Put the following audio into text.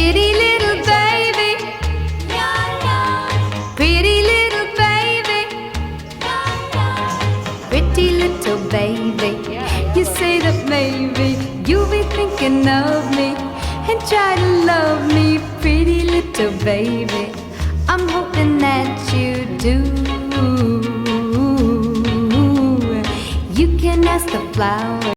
Pretty little baby, pretty little baby, pretty little baby. You say that maybe you'll be thinking of me and try to love me, pretty little baby. I'm hoping that you do. You can ask the flowers.